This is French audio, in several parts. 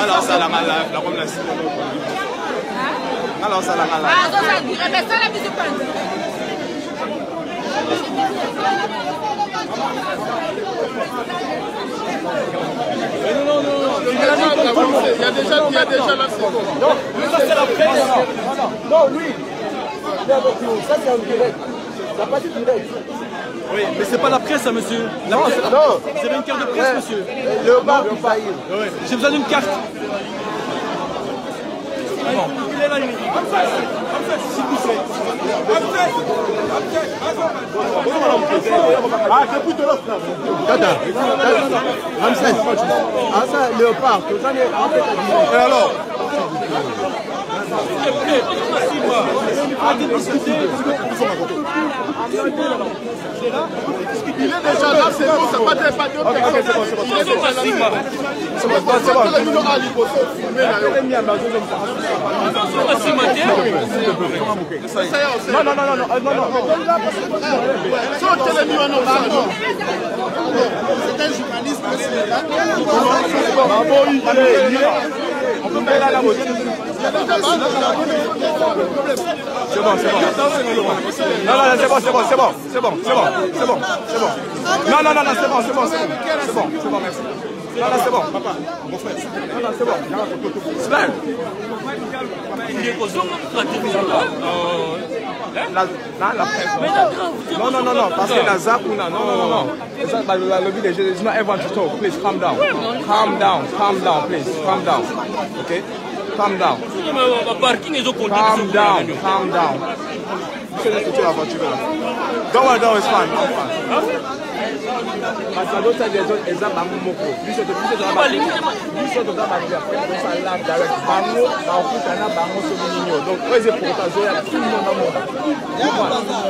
Alors ça la comme la alors ça la malade. Ah ça dirait mais ça la mise pas. Non. Il y a déjà la seconde. Non, ça c'est la presse. Non, lui. Ça c'est un direct. Ça passe direct. Oui, mais c'est pas la presse, hein, monsieur. La presse, non, vous avez une carte de presse, monsieur. Le bar, j'ai besoin d'une carte. Bon. Il est là, il est. S'il vous plaît. Ah, c'est plus de l'autre. Ramsès. Ah, ça, léopard. Et alors? Il est déjà là, c'est bon, c'est pas des patrons. C'est bon. C'est un journaliste. On peut payer la moitié. C'est bon. Non, c'est bon. Non, c'est bon, merci. Non, c'est bon, papa. Mon frère. Non, c'est bon. La presse. Non, parce que la ZAP, non. It's not everyone to talk. Please calm down, please. Calm down. Okay? Calm down. Calm down. Don't worry, it's fine. Parce que l'autre side des autres, ils ont bango moko. Lui c'est de direct. Bango, bango sominino. Donc, eux ils protègent tout le monde dans le monde. Non, c'est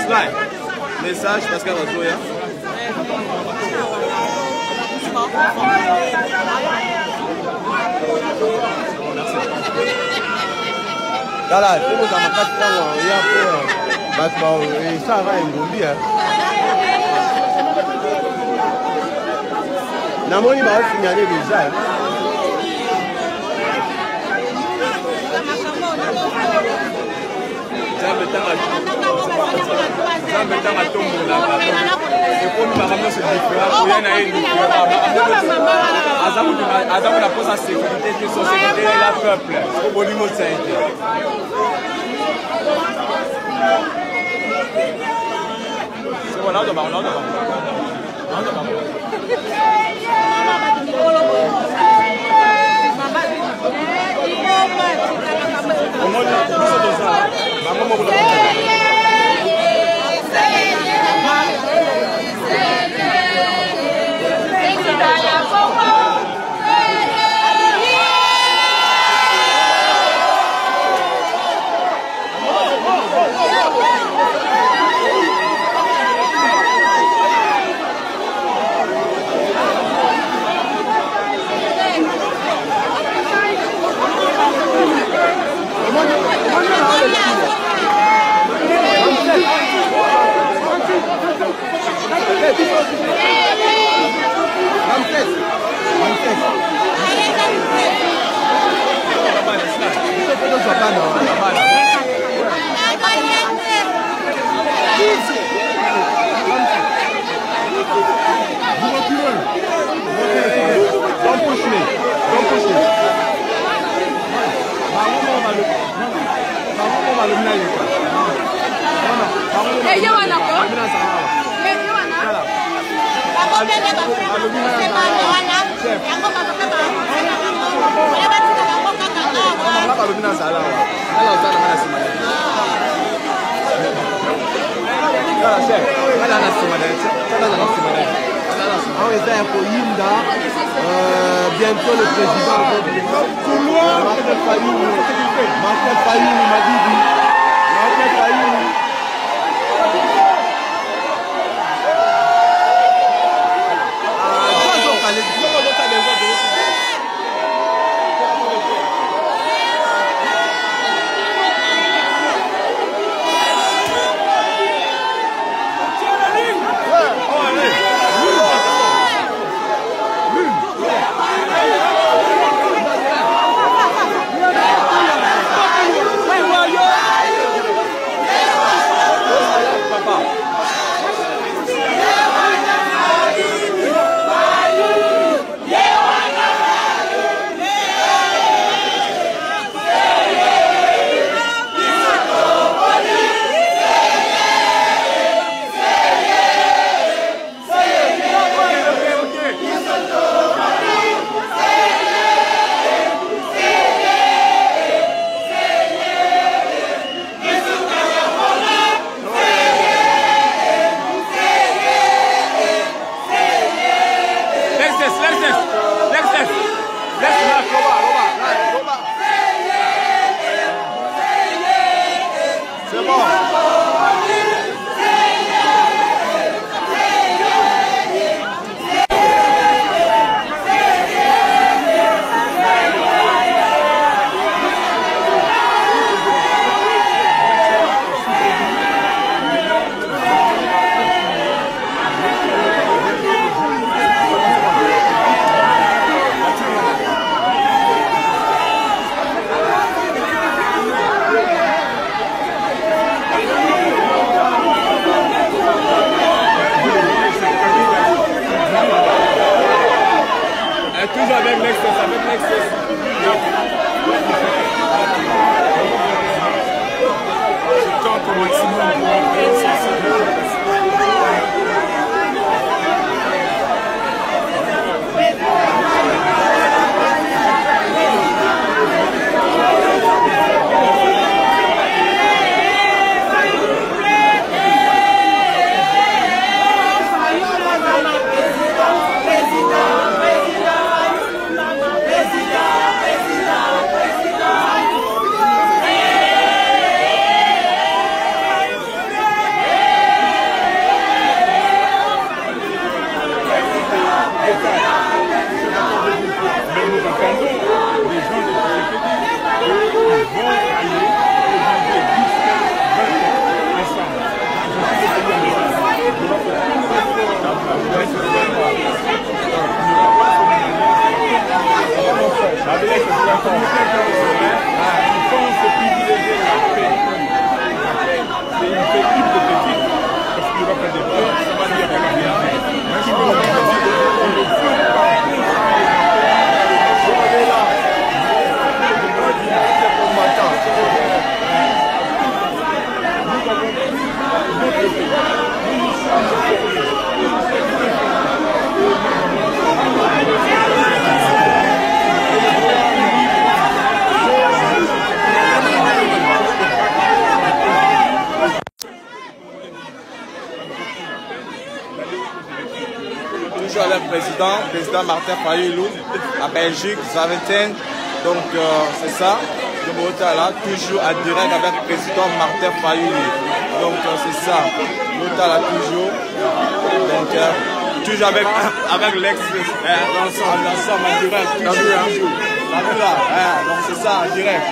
Slide. Message Pascal Azoya. Voilà, il faut que ça me fasse prendre et ça va engloutir. Namoni va signaler déjà. Bientôt le président Martin Fayoum m'a dit Martin Fayoum. président Martin Fayoulou, à Belgique, Zaventem. Donc c'est ça. Je me retrouve là, toujours à direct avec le président Martin Fayoulou. Donc c'est ça. Je me retrouve là toujours. Donc toujours avec l'ex ensemble en direct. Toujours. Donc c'est ça en direct.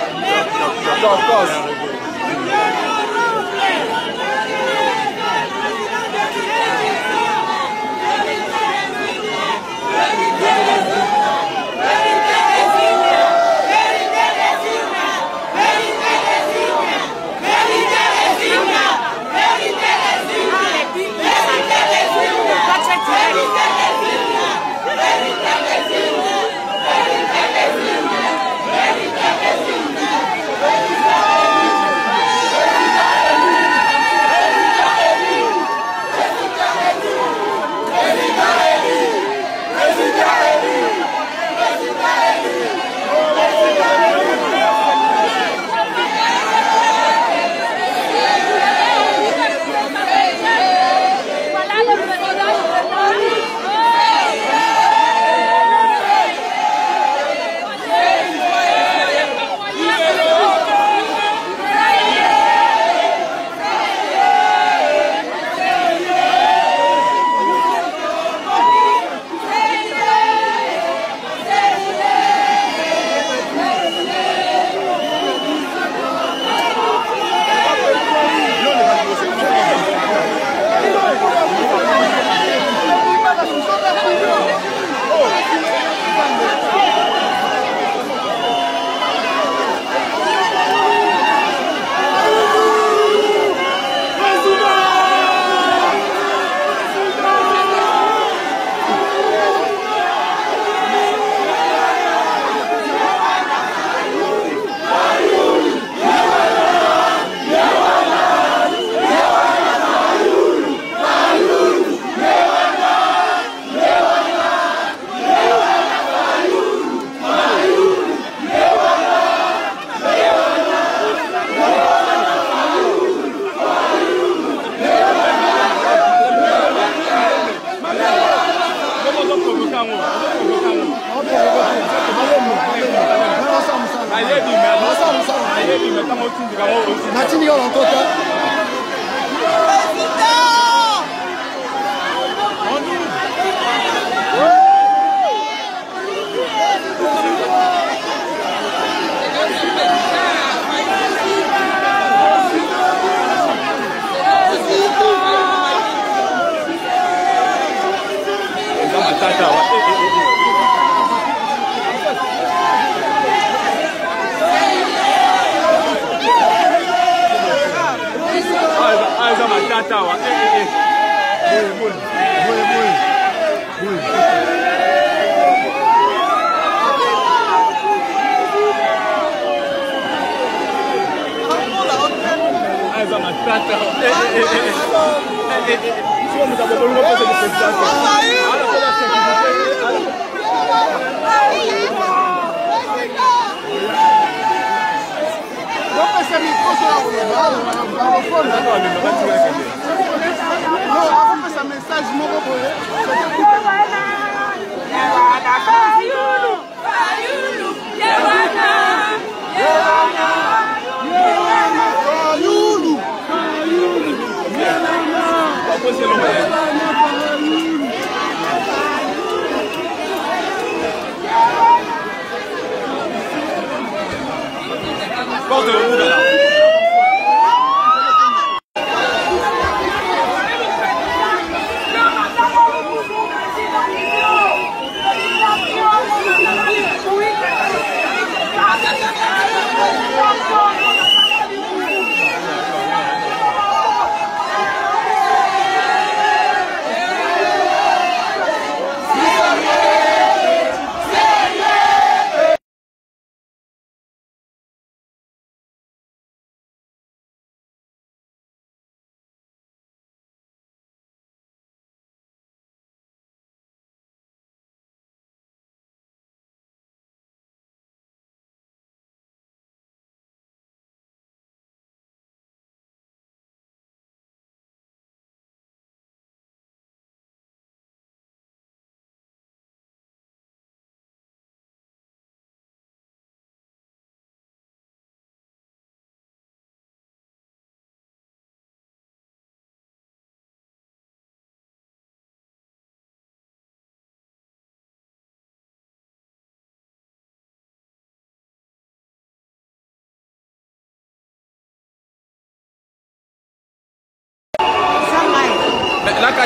Porte le bout de là.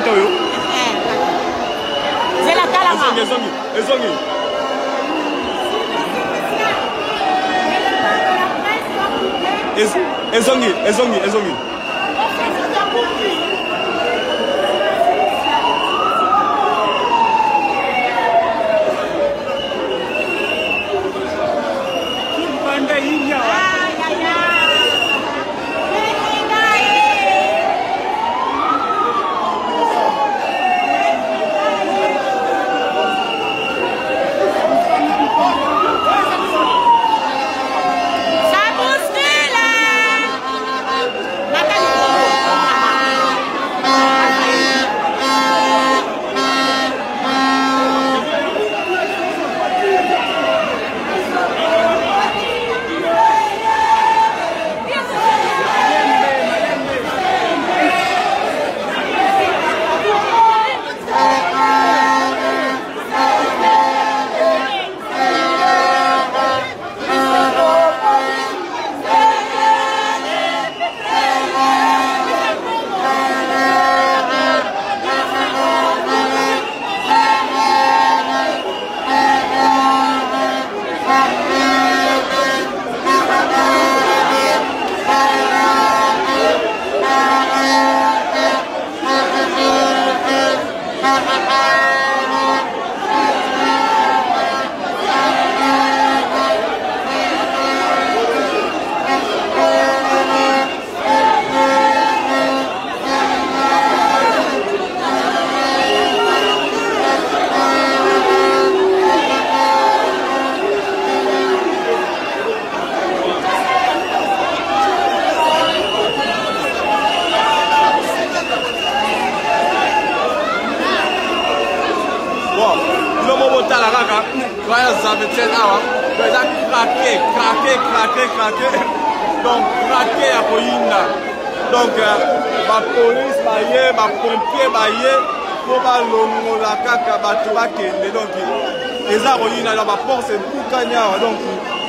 oyo. Zela kalanga. Ezongi. Ezongi. Donc, craqué à Koyinda. Donc, ma police, ma pompier, pour la caca, donc, les Koyinda, la force est pour Kanya, donc,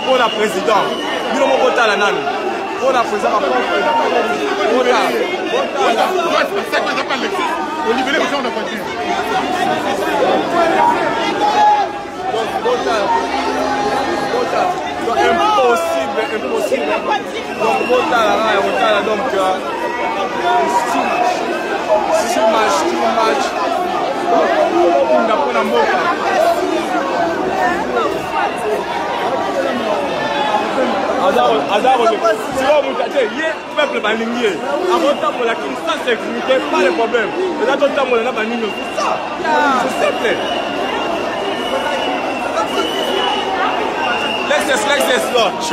pour la présidente. Nous avons voté à la nane. Pour la présidente, impossible. Donc, six matchs. Peuple balingué, avant pour la sans sécurité, pas de problème. Les autres temps, on a pas c'est ça. C'est simple. L'excess là,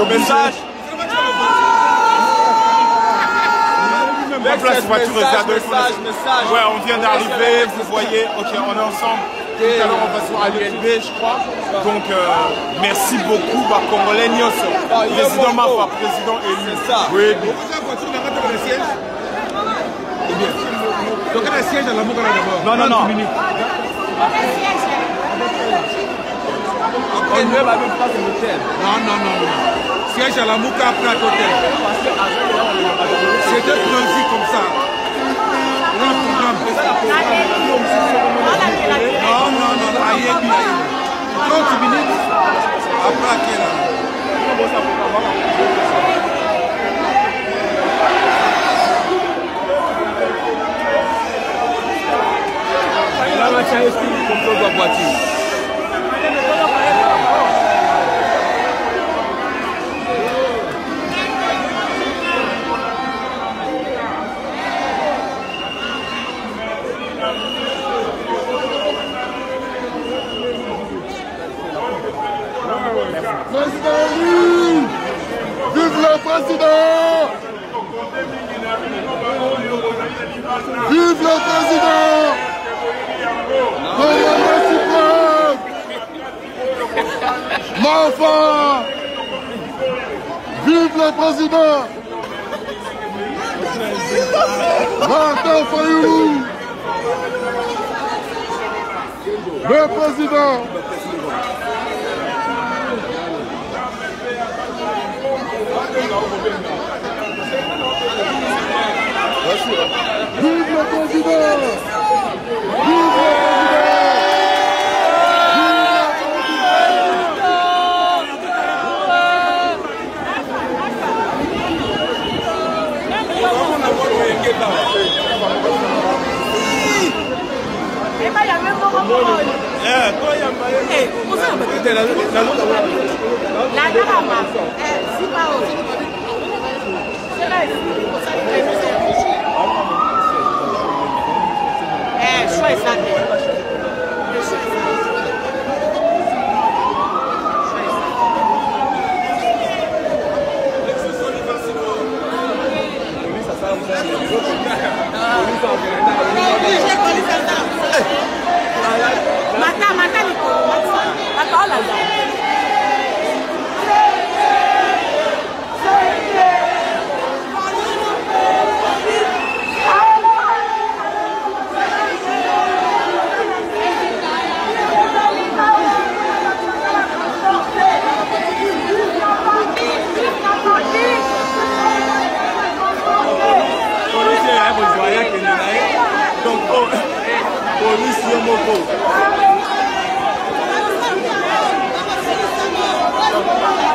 message. Message. Ouais, on vient d'arriver, vous voyez, ok, on est ensemble. Tout à l'heure, on va sur l'ULB, je crois. Donc, merci beaucoup, Congolais Nyos. Président Mafa, président élu. C'est ça. Oui. Donc, il y a un siège à la Mouka d'abord. Non. On ne va même pas sur l'hôtel. Non. Siège à la Mouka après l'hôtel. C'est deux prévus comme ça. On a un programme. Non. 30 minutes après laquelle. Là, on a changé de contrôle de la voiture. Président, vive le président! Vive le président! Mafa! Vive le président! Martin Fayulu! Le président! Vive le président!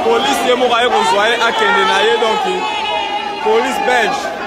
Police est mort à Kende, donc police belge.